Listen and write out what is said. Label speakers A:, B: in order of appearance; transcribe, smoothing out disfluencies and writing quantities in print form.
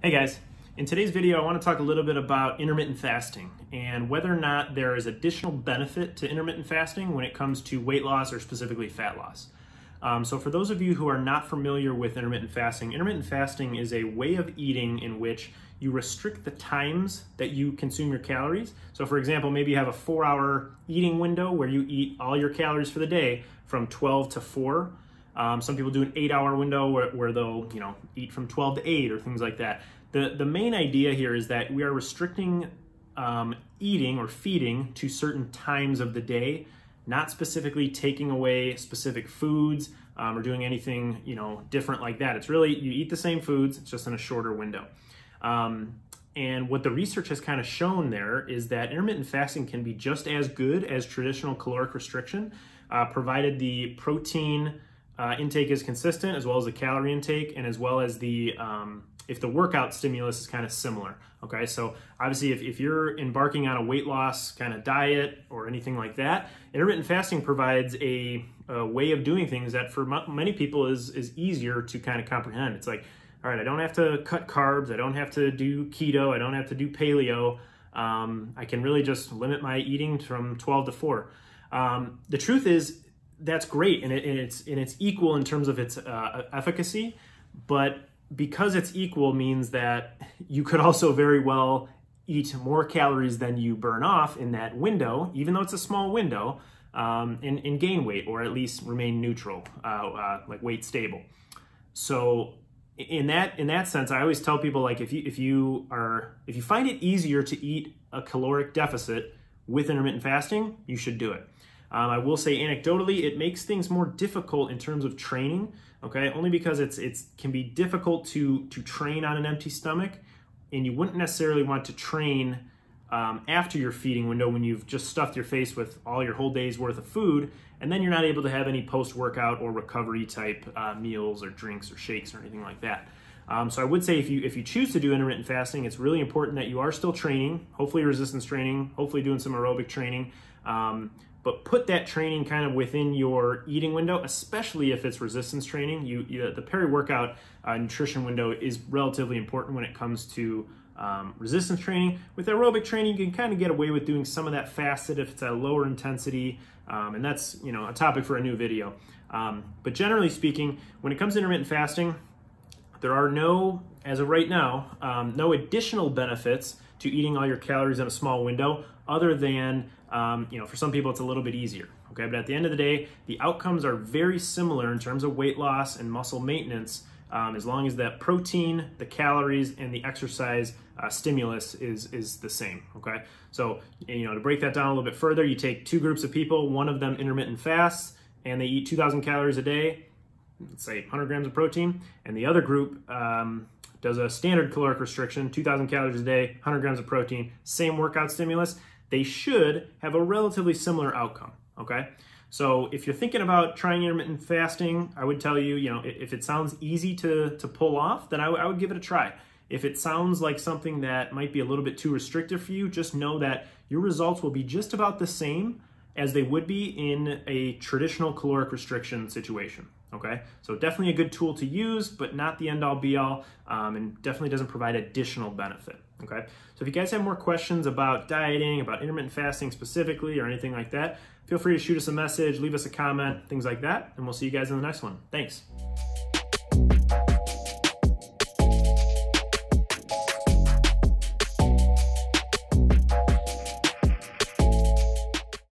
A: Hey guys, in today's video I want to talk a little bit about intermittent fasting and whether or not there is additional benefit to intermittent fasting when it comes to weight loss or specifically fat loss. So for those of you who are not familiar with intermittent fasting is a way of eating in which you restrict the times that you consume your calories. So for example, maybe you have a 4-hour eating window where you eat all your calories for the day from 12 to 4. Some people do an 8-hour window where they'll eat from 12 to 8 or things like that. The main idea here is that we are restricting eating or feeding to certain times of the day, not specifically taking away specific foods or doing anything different like that. It's really, you eat the same foods, it's just in a shorter window. And what the research has kind of shown there is that intermittent fasting can be just as good as traditional caloric restriction, provided the protein intake is consistent, as well as the calorie intake, and as well as the if the workout stimulus is kind of similar. Okay, so obviously if you're embarking on a weight loss kind of diet or anything like that, intermittent fasting provides a way of doing things that for many people is easier to kind of comprehend. It's like, all right, I don't have to cut carbs, I don't have to do keto, I don't have to do paleo. I can really just limit my eating from 12 to 4. The truth is, that's great, and it's equal in terms of its efficacy, but because it's equal means that you could also very well eat more calories than you burn off in that window, even though it's a small window, and gain weight, or at least remain neutral, like weight stable. So in that sense, I always tell people, like, if you find it easier to eat a caloric deficit with intermittent fasting, you should do it. I will say anecdotally, it makes things more difficult in terms of training, okay? Only because it can be difficult to train on an empty stomach, and you wouldn't necessarily want to train after your feeding window when you've just stuffed your face with all your whole day's worth of food, and then you're not able to have any post-workout or recovery type meals or drinks or shakes or anything like that. So I would say if you choose to do intermittent fasting, it's really important that you are still training, hopefully resistance training, hopefully doing some aerobic training, but put that training kind of within your eating window, especially if it's resistance training. The peri-workout nutrition window is relatively important when it comes to resistance training. With aerobic training, you can kind of get away with doing some of that fasted if it's at a lower intensity, and that's a topic for a new video. But generally speaking, when it comes to intermittent fasting, there are as of right now, no additional benefits to eating all your calories in a small window, other than, for some people it's a little bit easier, okay? But at the end of the day, the outcomes are very similar in terms of weight loss and muscle maintenance, as long as that protein, the calories, and the exercise stimulus is the same, okay? So, to break that down a little bit further, you take two groups of people, one of them intermittent fasts, and they eat 2,000 calories a day, let's say 100 grams of protein, and the other group does a standard caloric restriction, 2,000 calories a day, 100 grams of protein, same workout stimulus. They should have a relatively similar outcome, okay? So if you're thinking about trying intermittent fasting, I would tell you, if it sounds easy to pull off, then I would give it a try. If it sounds like something that might be a little bit too restrictive for you, just know that your results will be just about the same as they would be in a traditional caloric restriction situation, okay? So definitely a good tool to use, but not the end-all be-all, and definitely doesn't provide additional benefit, okay? So if you guys have more questions about dieting, about intermittent fasting specifically, or anything like that, feel free to shoot us a message, leave us a comment, things like that, and we'll see you guys in the next one. Thanks.